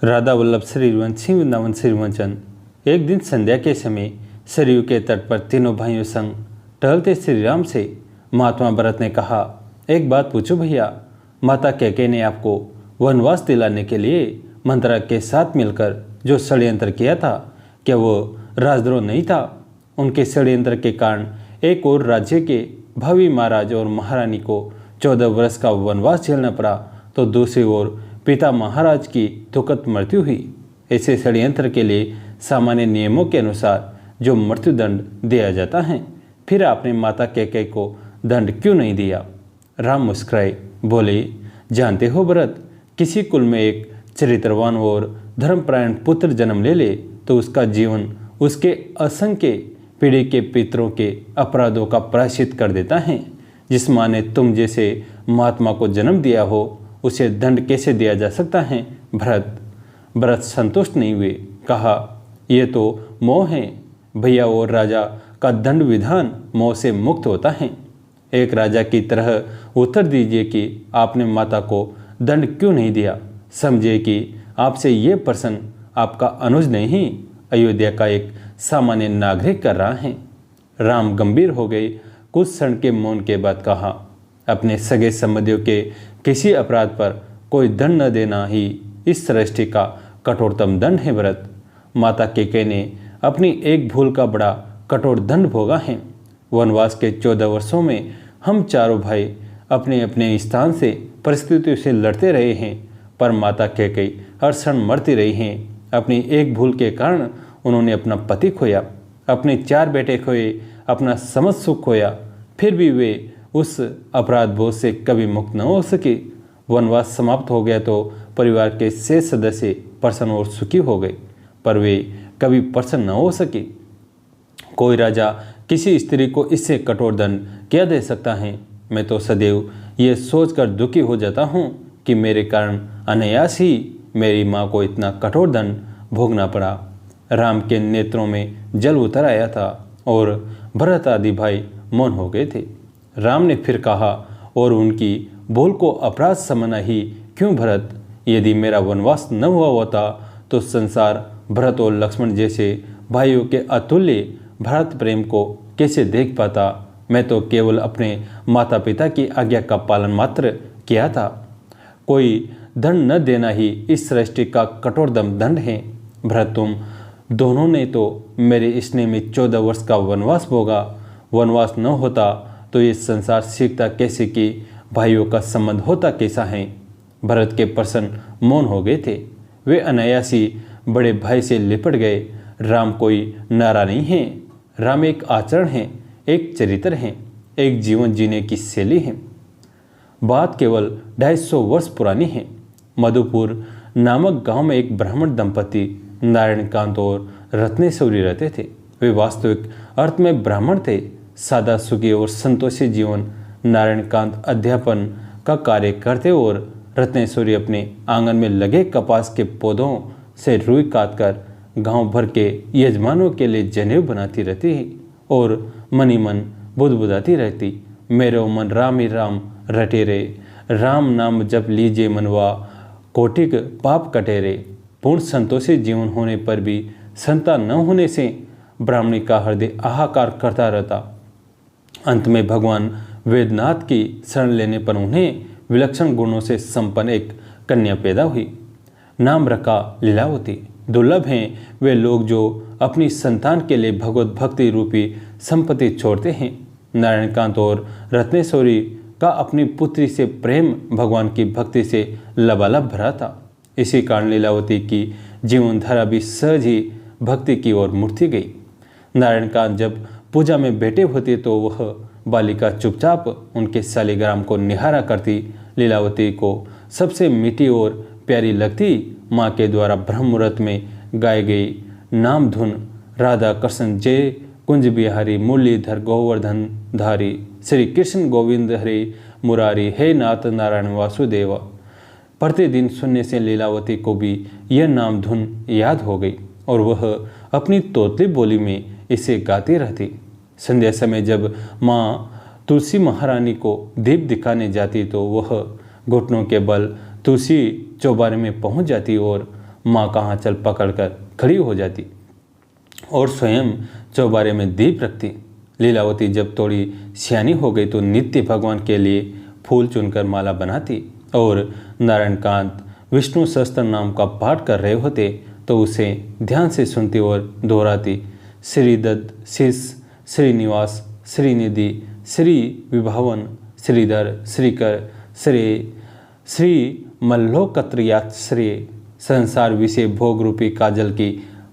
राधा वल्लभ श्री वंशी वृंदावन श्री वंचन। एक दिन संध्या के समय सरयू के तट पर तीनों भाइयों संग टहलते श्री राम से महात्मा भरत ने कहा, एक बात पूछो भैया, माता कैकेयी ने आपको वनवास दिलाने के लिए मंत्रा के साथ मिलकर जो षड्यंत्र किया था, क्या वो राजद्रोह नहीं था? उनके षड्यंत्र के कारण एक और राज्य के भावी महाराज और महारानी को 14 वर्ष का वनवास झेलना पड़ा, तो दूसरी ओर पिता महाराज की दुखद मृत्यु हुई। ऐसे षड्यंत्र के लिए सामान्य नियमों के अनुसार जो मृत्युदंड दिया जाता है, फिर आपने माता कैकेयी को दंड क्यों नहीं दिया? राम मुस्कुराए, बोले, जानते हो भरत, किसी कुल में एक चरित्रवान और धर्मपरायण पुत्र जन्म ले ले तो उसका जीवन उसके असंख्य पीढ़ी के पितरों के अपराधों का प्रायश्चित कर देता है। जिस माँ ने तुम जैसे महात्मा को जन्म दिया हो, उसे दंड कैसे दिया जा सकता है? भरत संतुष्ट नहीं हुए, कहा, यह तो मोह है भैया, और राजा का दंड विधान मोह से मुक्त होता है। एक राजा की तरह उत्तर दीजिए कि आपने माता को दंड क्यों नहीं दिया। समझिए कि आपसे ये प्रश्न आपका अनुज नहीं, अयोध्या का एक सामान्य नागरिक कर रहा है। राम गंभीर हो गए। कुछ क्षण के मौन के बाद कहा, अपने सगे संबंधियों के किसी अपराध पर कोई दंड न देना ही इस सृष्टि का कठोरतम दंड है भरत। माता कैकेयी ने अपनी एक भूल का बड़ा कठोर दंड भोगा है। वनवास के 14 वर्षों में हम चारों भाई अपने अपने स्थान से परिस्थितियों से लड़ते रहे हैं, पर माता कैकेयी हर क्षण मरती रही हैं। अपनी एक भूल के कारण उन्होंने अपना पति खोया, अपने 4 बेटे खोए, अपना समस्त सुख खोया, फिर भी वे उस अपराध बोझ से कभी मुक्त न हो सके। वनवास समाप्त हो गया तो परिवार के शेष सदस्य प्रसन्न और सुखी हो गए, पर वे कभी प्रसन्न न हो सके। कोई राजा किसी स्त्री को इससे कठोर दंड क्या दे सकता है? मैं तो सदैव ये सोचकर दुखी हो जाता हूँ कि मेरे कारण अनायास ही मेरी माँ को इतना कठोर दंड भोगना पड़ा। राम के नेत्रों में जल उतर आया था और भरत आदि भाई मौन हो गए थे। राम ने फिर कहा, और उनकी भूल को अपराध समझना ही क्यों भरत? यदि मेरा वनवास न हुआ होता तो संसार भरत और लक्ष्मण जैसे भाइयों के अतुल्य भरत प्रेम को कैसे देख पाता? मैं तो केवल अपने माता पिता की आज्ञा का पालन मात्र किया था। कोई दंड न देना ही इस सृष्टि का कठोरतम दंड है। भरत, तुम दोनों ने तो मेरे स्नेह में 14 वर्ष का वनवास भोगा। वनवास न होता तो ये संसार सीखता कैसे कि भाइयों का संबंध होता कैसा है? भरत के प्रसन्न मौन हो गए थे। वे अनायासी बड़े भाई से लिपट गए। राम कोई नारा नहीं है। राम एक आचरण है, एक चरित्र है, एक जीवन जीने की शैली है। बात केवल 250 वर्ष पुरानी है। मधुपुर नामक गांव में एक ब्राह्मण दंपति नारायणकांत और रत्नेश्वरी रहते थे। वे वास्तविक अर्थ में ब्राह्मण थे। सादा, सुखी और संतोषी जीवन। नारायणकांत अध्यापन का कार्य करते और रत्नेश्वरी अपने आंगन में लगे कपास के पौधों से रुई काटकर गांव भर के यजमानों के लिए जनेऊ बनाती रहती और मनी मन बुदबुदाती रहती, मेरो मन राम ही राम रटे रे, राम नाम जप लीजिए मनवा, कोटिक पाप कटे रे। पूर्ण संतोषी जीवन होने पर भी संतान न होने से ब्राह्मणी का हृदय हाहाकार करता रहता। अंत में भगवान वेदनाथ की शरण लेने पर उन्हें विलक्षण गुणों से संपन्न एक कन्या पैदा हुई। नाम रखा लीलावती। दुर्लभ हैं वे लोग जो अपनी संतान के लिए भगवत भक्ति रूपी संपत्ति छोड़ते हैं। नारायणकांत और रत्नेश्वरी का अपनी पुत्री से प्रेम भगवान की भक्ति से लबालब भरा था। इसी कारण लीलावती की जीवनधारा भी सहज ही भक्ति की ओर मुड़ती गई। नारायणकांत जब पूजा में बैठे होते तो वह बालिका चुपचाप उनके शालिग्राम को निहारा करती। लीलावती को सबसे मीठी और प्यारी लगती माँ के द्वारा ब्रह्म मुहूर्त में गाई गई नाम धुन, राधा कृष्ण जय कुंज बिहारी, मुरलीधर गोवर्धन धारी, श्री कृष्ण गोविंद हरे मुरारी, हे नाथ नारायण वासुदेव। प्रतिदिन सुनने से लीलावती को भी यह नाम धुन याद हो गई और वह अपनी तोतली बोली में इसे गाती रहती। संध्या समय जब माँ तुलसी महारानी को दीप दिखाने जाती तो वह घुटनों के बल तुलसी चौबारे में पहुंच जाती और माँ का आंचल पकड़कर खड़ी हो जाती और स्वयं चौबारे में दीप रखती। लीलावती जब थोड़ी सियानी हो गई तो नित्य भगवान के लिए फूल चुनकर माला बनाती और नारायणकांत विष्णु सहस्त्र नाम का पाठ कर रहे होते तो उसे ध्यान से सुनती और दोहराती। श्रीदत्त, शिष, श्रीनिवास, श्रीनिधि, श्री विभावन, श्रीधर, श्रीकर, श्री मल्लोकत्रयाश्रय। संसार विषय भोग रूपी काजल की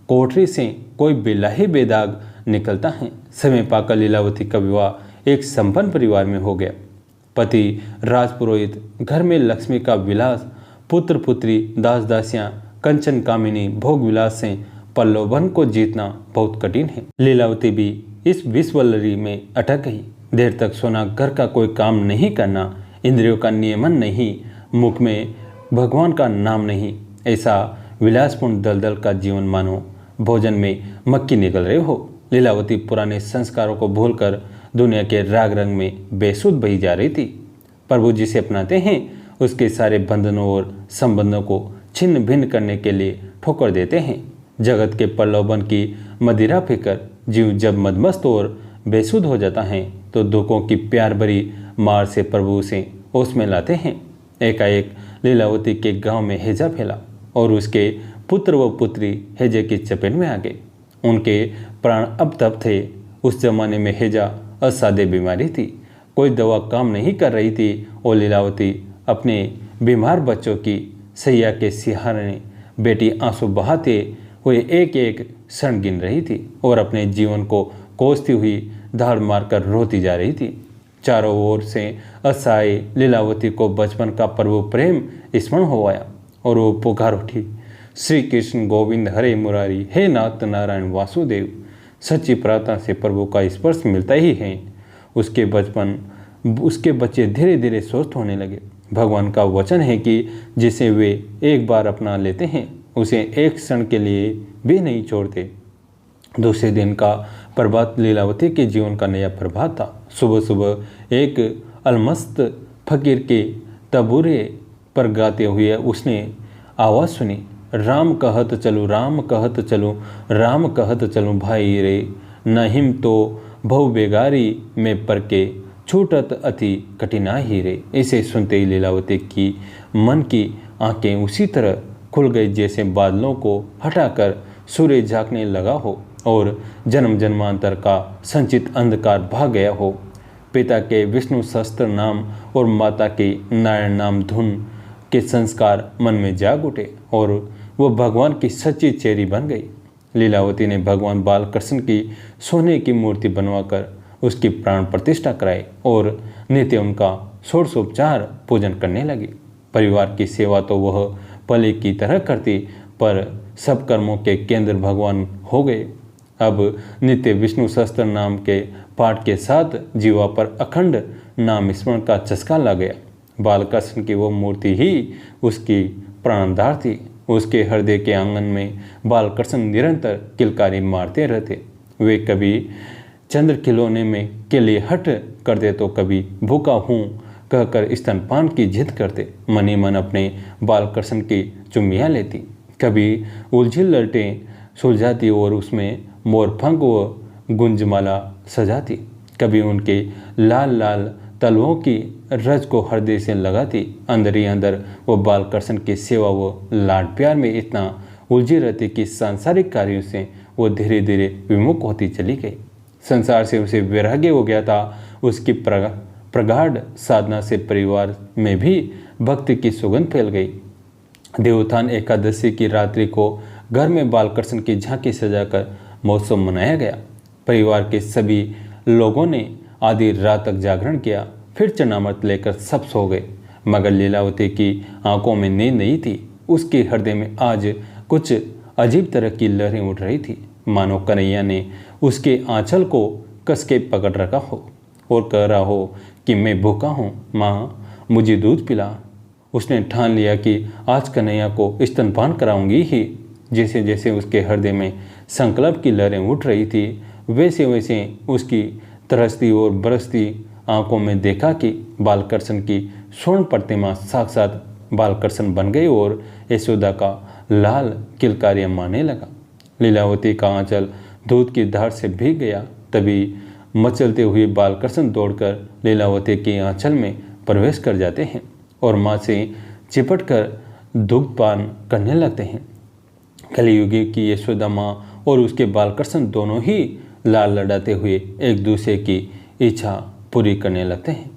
कोठरी से कोई बिलाही बेदाग निकलता है। समय पाकर लीलावती का विवाह एक संपन्न परिवार में हो गया। पति राजपुरोहित, घर में लक्ष्मी का विलास, पुत्र पुत्री, दास दासियां, कंचन कामिनी, भोग विलास से प्रलोभन को जीतना बहुत कठिन है। लीलावती भी इस विश्वलहरी में अटक गई। देर तक सोना, घर का कोई काम नहीं करना, इंद्रियों का नियमन नहीं, मुख में भगवान का नाम नहीं, ऐसा विलासपूर्ण दलदल का जीवन मानो भोजन में मक्खी निकल रहे हो। लीलावती पुराने संस्कारों को भूलकर दुनिया के राग रंग में बेसुध बही जा रही थी। प्रभु जिसे अपनाते हैं उसके सारे बंधनों और संबंधों को छिन्न भिन्न करने के लिए ठोकर देते हैं। जगत के प्रलोभन की मदिरा पीकर जीव जब मदमस्त और बेसुध हो जाता है तो दुखों की प्यार भरी मार से प्रभु से होश में लाते हैं। एकाएक लीलावती के गांव में हैजा फैला और उसके पुत्र व पुत्री हैजे की चपेट में आ गए। उनके प्राण अब तब थे। उस जमाने में हैजा असाध्य बीमारी थी, कोई दवा काम नहीं कर रही थी और लीलावती अपने बीमार बच्चों की सैया के सिहारने बेटी आंसू बहाते हुए एक एक क्षण गिन रही थी और अपने जीवन को कोसती हुई धाड़ मारकर रोती जा रही थी। चारों ओर से असहाय लीलावती को बचपन का प्रभु प्रेम स्मरण हो आया और वो पुकार उठी, श्री कृष्ण गोविंद हरे मुरारी, हे नाथ नारायण वासुदेव। सच्ची प्रार्थना से प्रभु का स्पर्श मिलता ही है। उसके बच्चे धीरे धीरे स्वस्थ होने लगे। भगवान का वचन है कि जिसे वे एक बार अपना लेते हैं उसे एक क्षण के लिए भी नहीं छोड़ते। दूसरे दिन का प्रभात लीलावती के जीवन का नया प्रभात था। सुबह सुबह एक अलमस्त फकीर के तबूरे पर गाते हुए उसने आवाज़ सुनी, राम कहत चलू, राम कहत चलू, राम कहत चलू भाई रे, नहिम तो भव बेगारी में पर के छूटत अति कठिनाई रे। इसे सुनते ही लीलावती की मन की आंखें उसी तरह खुल गई जैसे बादलों को हटाकर सूर्य झांकने लगा हो और जन्म जन्मांतर का संचित अंधकार भाग गया हो। पिता के विष्णु सहस्त्र नाम और माता के नारायण नाम धुन के संस्कार मन में जाग उठे और वो भगवान की सच्ची चेरी बन गई। लीलावती ने भगवान बालकृष्ण की सोने की मूर्ति बनवाकर उसकी प्राण प्रतिष्ठा कराई और नित्य उनका षोडशोपचार पूजन करने लगी। परिवार की सेवा तो वह पले की तरह करती, पर सब कर्मों के केंद्र भगवान हो गए। अब नित्य विष्णु सहस्त्र नाम के पाठ के साथ जीवा पर अखंड नाम स्मरण का चस्का लग गया। बालकृष्ण की वो मूर्ति ही उसकी प्राणधार थी। उसके हृदय के आंगन में बालकृष्ण निरंतर किलकारी मारते रहते। वे कभी चंद्र खिलौने में के लिए हट करते तो कभी भूखा हूँ कहकर स्तनपान की जिद करते। मनी मन अपने बालकृष्ण की चुम्मियाँ लेती, कभी उलझी ललटें सुलझाती और उसमें मोरपंख व गुंजमाला सजाती, कभी उनके लाल लाल तलवों की रज को हृदय से लगाती। अंदर ही अंदर वो बालकृष्ण की सेवा व लाड प्यार में इतना उलझी रहती कि सांसारिक कार्यों से वो धीरे धीरे विमुख होती चली गई। संसार से उसे वैराग्य हो गया था। उसकी प्रगाढ़ साधना से परिवार में भी भक्ति की सुगंध फैल गई। देवोत्थान एकादशी की रात्रि को घर में बालकृष्ण की झांकी सजाकर महोत्सव मनाया गया। परिवार के सभी लोगों ने आधी रात तक जागरण किया, फिर चरणामृत लेकर सब सो गए। मगर लीलावती की आंखों में नींद नहीं थी। उसके हृदय में आज कुछ अजीब तरह की लहरें उठ रही थी, मानो कन्हैया ने उसके आंचल को कस के पकड़ रखा हो और कह रहा हो कि मैं भूखा हूँ, माँ मुझे दूध पिला। उसने ठान लिया कि आज कन्हैया को स्तनपान कराऊंगी ही। जैसे जैसे उसके हृदय में संकल्प की लहरें उठ रही थी, वैसे वैसे उसकी तरसती और बरसती आंखों में देखा कि बालकृष्ण की स्वर्ण प्रतिमा साक्षात बालकृष्ण बन गई और यशोदा का लाल किलकारियां मारने लगा। लीलावती का आंचल दूध की धार से भीग गया। तभी मचलते हुए बालकृष्ण दौड़कर लीलावती के आंचल में प्रवेश कर जाते हैं और माँ से चिपट कर दुग्धपान करने लगते हैं। कलियुगी की यशोदा माँ और उसके बालकृष्ण दोनों ही लाल लड़ाते हुए एक दूसरे की इच्छा पूरी करने लगते हैं।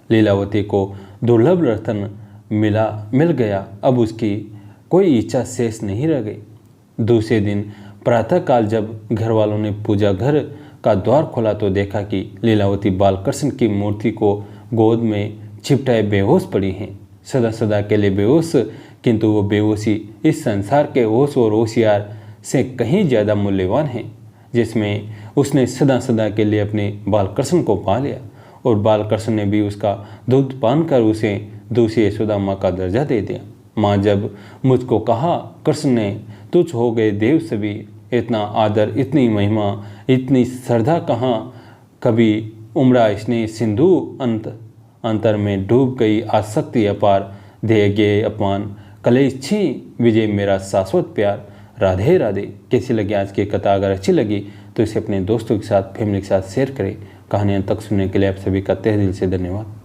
लीलावती को दुर्लभ रतन मिल गया। अब उसकी कोई इच्छा शेष नहीं रह गई। दूसरे दिन प्रातःकाल जब घर वालों ने पूजा घर का द्वार खोला तो देखा कि लीलावती बालकृष्ण की मूर्ति को गोद में चिपटाए बेहोश पड़ी हैं। सदा सदा के लिए बेहोश, किंतु वो बेहोशी इस संसार के होश और होशियार से कहीं ज़्यादा मूल्यवान है, जिसमें उसने सदा सदा के लिए अपने बालकृष्ण को पा लिया और बालकृष्ण ने भी उसका दूध पान कर उसे दूसरी यशोदा माँ का दर्जा दे दिया। माँ जब मुझको कहा, कृष्ण ने तुझ हो गए देव सभी, इतना आदर, इतनी महिमा, इतनी श्रद्धा कहाँ कभी उमड़ा स्नेह सिंधु अंतर में डूब गई आसक्ति अपार, दे गे अपमान कलेश छी विजय मेरा शाश्वत प्यार। राधे राधे। कैसी लगी आज की कथा? अगर अच्छी लगी तो इसे अपने दोस्तों के साथ, फैमिली के साथ शेयर करें। कहानी अंत तक सुनने के लिए आप सभी का तहे दिल से धन्यवाद।